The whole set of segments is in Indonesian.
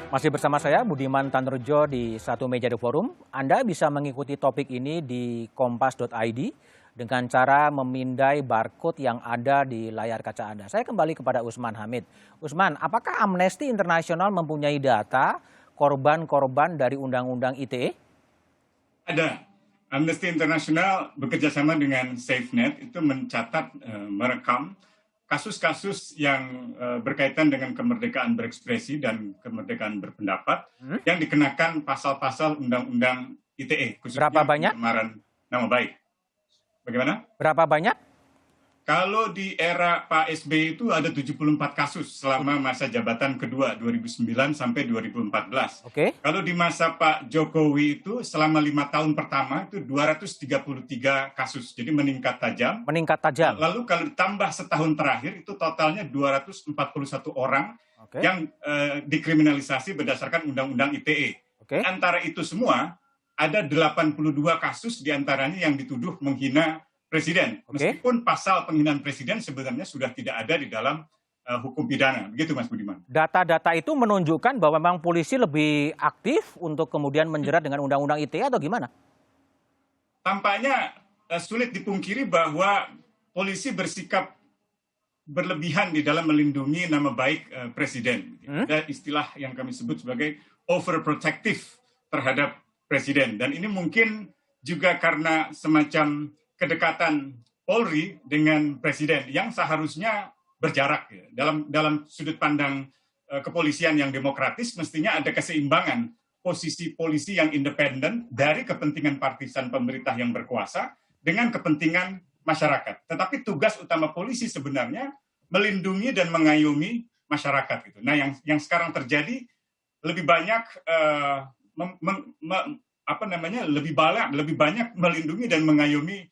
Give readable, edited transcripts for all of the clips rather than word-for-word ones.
Masih bersama saya Budiman Tanrejo di Satu Meja The Forum. Anda bisa mengikuti topik ini di kompas.id dengan cara memindai barcode yang ada di layar kaca Anda. Saya kembali kepada Usman Hamid. Usman, apakah Amnesty International mempunyai data korban-korban dari Undang-Undang ITE? Ada. Amnesty International bekerjasama dengan SafeNet itu mencatat, merekam kasus-kasus yang berkaitan dengan kemerdekaan berekspresi dan kemerdekaan berpendapat yang dikenakan pasal-pasal Undang-Undang ITE, khususnya Berapa banyak? pencemaran nama baik. Bagaimana? Berapa banyak? Kalau di era Pak SBY itu ada 74 kasus selama masa jabatan kedua 2009 sampai 2014. Oke. Kalau di masa Pak Jokowi itu selama 5 tahun pertama itu 233 kasus. Jadi meningkat tajam. Meningkat tajam. Lalu kalau ditambah setahun terakhir itu totalnya 241 orang yang dikriminalisasi berdasarkan Undang-Undang ITE. Antara itu semua ada 82 kasus diantaranya yang dituduh menghina Presiden, meskipun pasal penghinaan Presiden sebenarnya sudah tidak ada di dalam hukum pidana. Begitu Mas Budiman. Data-data itu menunjukkan bahwa memang polisi lebih aktif untuk kemudian menjerat dengan Undang-Undang ITE atau gimana? Tampaknya sulit dipungkiri bahwa polisi bersikap berlebihan di dalam melindungi nama baik Presiden. Ada istilah yang kami sebut sebagai overprotective terhadap Presiden. Dan ini mungkin juga karena semacam kedekatan Polri dengan Presiden yang seharusnya berjarak. Dalam sudut pandang kepolisian yang demokratis, mestinya ada keseimbangan posisi polisi yang independen dari kepentingan partisan pemerintah yang berkuasa dengan kepentingan masyarakat. Tetapi tugas utama polisi sebenarnya melindungi dan mengayomi masyarakat. Gitu. Nah, yang sekarang terjadi lebih banyak lebih banyak melindungi dan mengayomi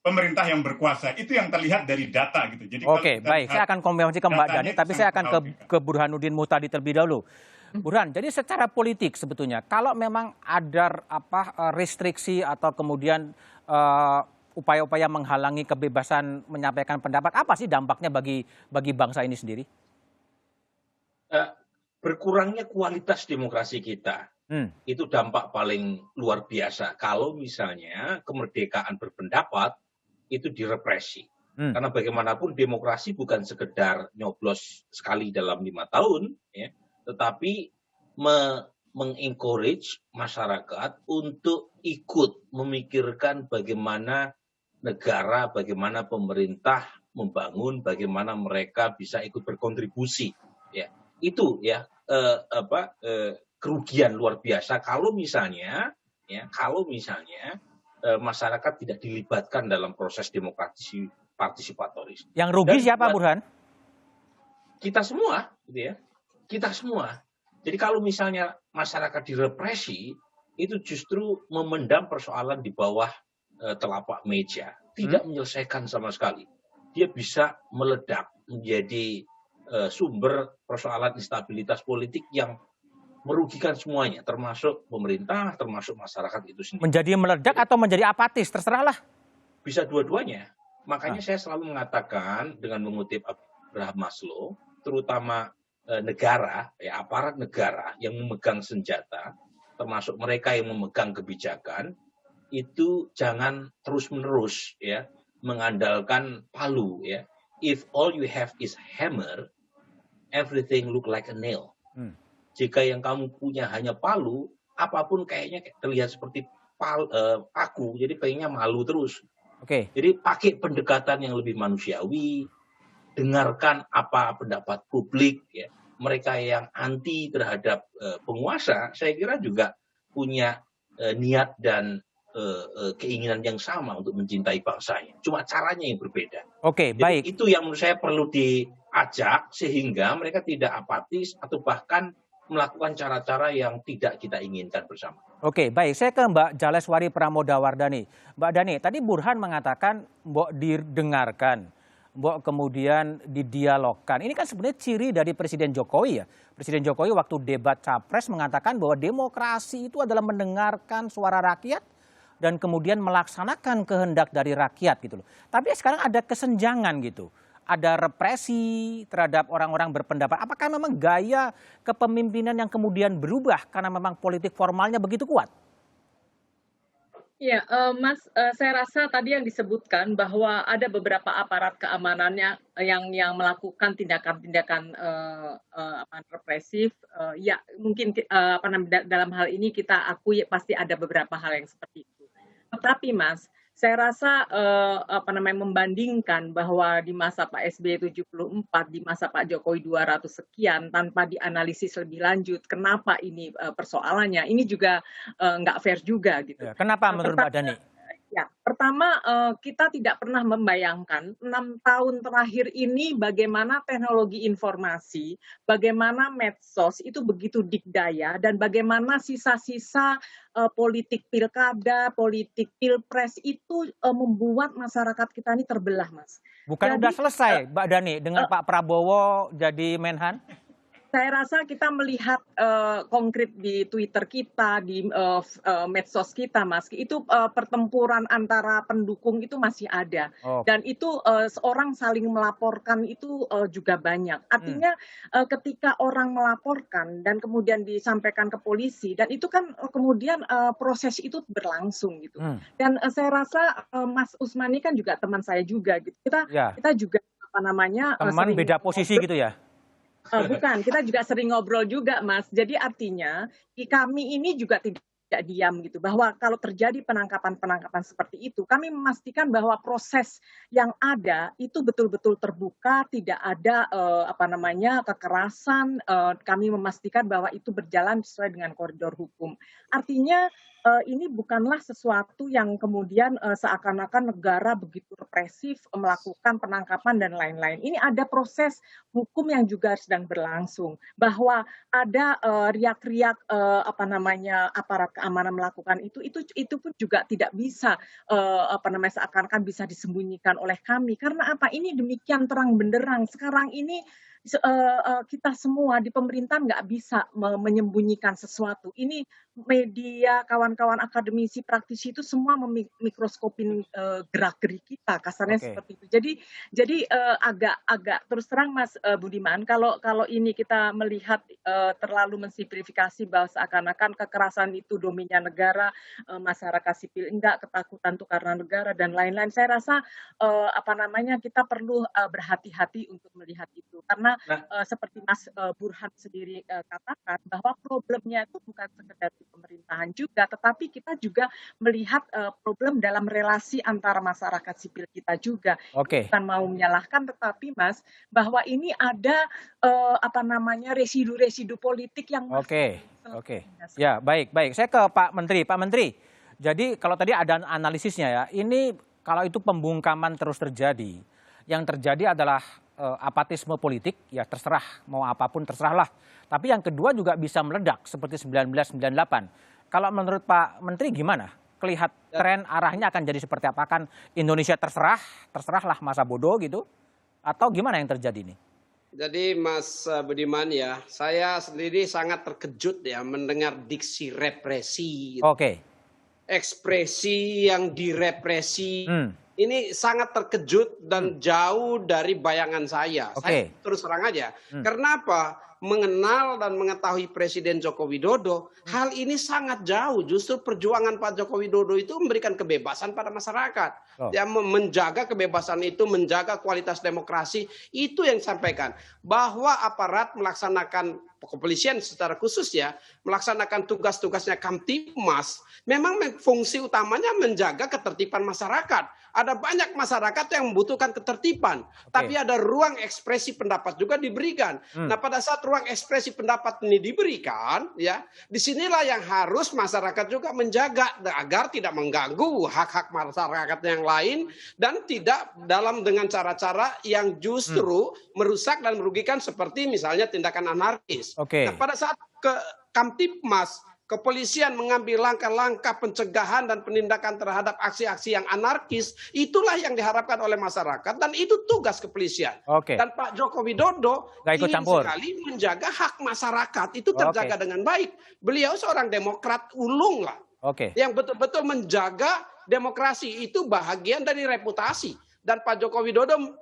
pemerintah yang berkuasa. Itu yang terlihat dari data gitu. Jadi baik. Saya akan konfirmasi ke Mbak Dhani, tapi saya akan ke Burhanuddin Muhtadi terlebih dahulu. Burhan, jadi secara politik sebetulnya, kalau memang ada restriksi atau kemudian upaya-upaya menghalangi kebebasan menyampaikan pendapat, apa sih dampaknya bagi bangsa ini sendiri? Berkurangnya kualitas demokrasi kita. Itu dampak paling luar biasa. Kalau misalnya kemerdekaan berpendapat itu direpresi. Karena bagaimanapun demokrasi bukan sekedar nyoblos sekali dalam 5 tahun, ya, tetapi mengencourage masyarakat untuk ikut memikirkan bagaimana negara, bagaimana pemerintah membangun, bagaimana mereka bisa ikut berkontribusi. Ya, itu ya kerugian luar biasa kalau misalnya masyarakat tidak dilibatkan dalam proses demokrasi partisipatoris. Yang rugi siapa, Burhan? Kita semua, gitu ya. Kita semua. Jadi kalau misalnya masyarakat direpresi, itu justru memendam persoalan di bawah telapak meja, tidak menyelesaikan sama sekali. Dia bisa meledak menjadi sumber persoalan instabilitas politik yang merugikan semuanya, termasuk pemerintah, termasuk masyarakat itu sendiri. Menjadi meledak atau menjadi apatis, terserahlah. Bisa dua-duanya. Makanya saya selalu mengatakan dengan mengutip Abraham Maslow, terutama negara, ya, aparat negara yang memegang senjata, termasuk mereka yang memegang kebijakan, itu jangan terus-menerus ya mengandalkan palu. Ya. If all you have is hammer, everything look like a nail. Jika yang kamu punya hanya palu, apapun kayaknya terlihat seperti paku, jadi pengennya malu terus. Jadi pakai pendekatan yang lebih manusiawi, dengarkan apa pendapat publik. Ya. Mereka yang anti terhadap penguasa, saya kira juga punya niat dan keinginan yang sama untuk mencintai bangsanya. Cuma caranya yang berbeda. Baik. Itu yang menurut saya perlu diajak sehingga mereka tidak apatis atau bahkan melakukan cara-cara yang tidak kita inginkan bersama. Baik. Saya ke Mbak Jaleswari Pramodawardhani. Mbak Dhani, tadi Burhan mengatakan mbok didengarkan, mbok kemudian didialogkan. Ini kan sebenarnya ciri dari Presiden Jokowi ya. Presiden Jokowi waktu debat Capres mengatakan bahwa demokrasi itu adalah mendengarkan suara rakyat dan kemudian melaksanakan kehendak dari rakyat gitu loh. Tapi sekarang ada kesenjangan gitu ada represi terhadap orang-orang berpendapat. Apakah memang gaya kepemimpinan yang kemudian berubah karena memang politik formalnya begitu kuat? Iya, Mas, saya rasa tadi yang disebutkan bahwa ada beberapa aparat keamanannya yang melakukan tindakan-tindakan represif. Ya, mungkin dalam hal ini kita akui pasti ada beberapa hal yang seperti itu. Tetapi, Mas, saya rasa membandingkan bahwa di masa Pak SBY 74, di masa Pak Jokowi 200 sekian tanpa dianalisis lebih lanjut kenapa ini persoalannya, ini juga nggak fair juga gitu. Ya, kenapa menurut Mbak Dhani? Ya, pertama kita tidak pernah membayangkan 6 tahun terakhir ini bagaimana teknologi informasi, bagaimana medsos itu begitu dikdaya dan bagaimana sisa-sisa politik pilkada, politik pilpres itu membuat masyarakat kita ini terbelah, Mas. Bukan udah selesai, Mbak Dhani, dengan Pak Prabowo jadi Menhan? Saya rasa kita melihat konkret di Twitter kita, di medsos kita, Mas, itu pertempuran antara pendukung itu masih ada. Dan itu seorang saling melaporkan itu juga banyak. Artinya ketika orang melaporkan dan kemudian disampaikan ke polisi, dan itu kan kemudian proses itu berlangsung gitu. Dan saya rasa Mas Usmani kan juga teman saya juga gitu. Kita juga teman beda posisi gitu ya? Bukan, kita juga sering ngobrol juga, Mas. Jadi artinya kami ini juga tidak diam gitu, bahwa kalau terjadi penangkapan-penangkapan seperti itu, kami memastikan bahwa proses yang ada itu betul-betul terbuka, tidak ada kekerasan. Kami memastikan bahwa itu berjalan sesuai dengan koridor hukum. Artinya ini bukanlah sesuatu yang kemudian seakan-akan negara begitu represif melakukan penangkapan dan lain-lain. Ini ada proses hukum yang juga sedang berlangsung, bahwa ada riak-riak aparat keamanan melakukan itu pun juga tidak bisa seakan-akan bisa disembunyikan oleh kami. Karena apa? Ini demikian terang benderang. Sekarang ini kita semua di pemerintahan nggak bisa menyembunyikan sesuatu. Ini media, kawan-kawan akademisi, praktisi itu semua memikroskopin gerak-gerik kita, kasarnya seperti itu. Jadi agak terus terang, Mas Budiman, kalau ini kita melihat terlalu mensimplifikasi bahwa seakan-akan kekerasan itu dominnya negara, masyarakat sipil enggak, ketakutan itu karena negara dan lain-lain. Saya rasa kita perlu berhati-hati untuk melihat itu, karena seperti Mas Burhan sendiri katakan bahwa problemnya itu bukan sekedar di pemerintahan juga, tetapi kita juga melihat problem dalam relasi antara masyarakat sipil kita juga. Bukan mau menyalahkan, tetapi Mas, bahwa ini ada residu-residu politik yang Ya, baik. Saya ke Pak Menteri. Pak Menteri, jadi kalau tadi ada analisisnya ya, ini kalau itu pembungkaman terus terjadi, yang terjadi adalah apatisme politik, ya terserah mau apapun terserahlah. Tapi yang kedua juga bisa meledak seperti 1998. Kalau menurut Pak Menteri gimana? Kelihat tren arahnya akan jadi seperti apa? Kan Indonesia terserahlah masa bodoh gitu? Atau gimana yang terjadi nih? Jadi Mas Budiman ya, saya sendiri sangat terkejut ya mendengar diksi represi. Ekspresi yang direpresi. Ini sangat terkejut dan jauh dari bayangan saya. Saya terus terang aja. Karena apa? Mengenal dan mengetahui Presiden Joko Widodo, hal ini sangat jauh. Justru perjuangan Pak Joko Widodo itu memberikan kebebasan pada masyarakat. Dia menjaga kebebasan itu, menjaga kualitas demokrasi. Itu yang disampaikan. Bahwa aparat melaksanakan, kepolisian secara khusus ya, melaksanakan tugas-tugasnya Kamtibmas, memang fungsi utamanya menjaga ketertiban masyarakat. Ada banyak masyarakat yang membutuhkan ketertiban, tapi ada ruang ekspresi pendapat juga diberikan. Nah, pada saat ruang ekspresi pendapat ini diberikan, ya, disinilah yang harus masyarakat juga menjaga agar tidak mengganggu hak-hak masyarakat yang lain dan tidak dengan cara-cara yang justru merusak dan merugikan seperti misalnya tindakan anarkis. Nah, pada saat Kamtibmas, kepolisian mengambil langkah-langkah pencegahan dan penindakan terhadap aksi-aksi yang anarkis, itulah yang diharapkan oleh masyarakat dan itu tugas kepolisian. Dan Pak Joko Widodo ingin sekali menjaga hak masyarakat itu terjaga dengan baik. Beliau seorang demokrat ulung lah, yang betul-betul menjaga demokrasi, itu bahagian dari reputasi. Dan Pak Joko Widodo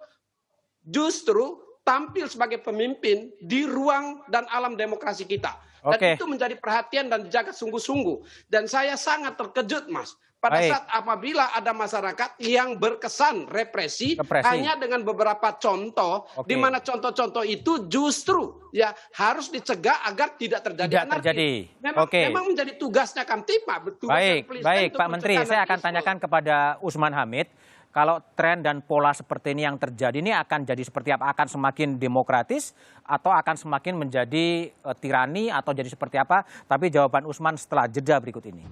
justru tampil sebagai pemimpin di ruang dan alam demokrasi kita. Dan itu menjadi perhatian dan dijaga sungguh-sungguh. Dan saya sangat terkejut, Mas, pada saat apabila ada masyarakat yang berkesan represi hanya dengan beberapa contoh, di mana contoh-contoh itu justru ya harus dicegah agar tidak terjadi anarki. Memang menjadi tugasnya Kamtipmas. Baik, Pak Menteri, saya akan tanyakan kepada Usman Hamid. Kalau tren dan pola seperti ini yang terjadi ini akan jadi seperti apa? Akan semakin demokratis atau akan semakin menjadi tirani atau jadi seperti apa? Tapi jawaban Usman setelah jeda berikut ini.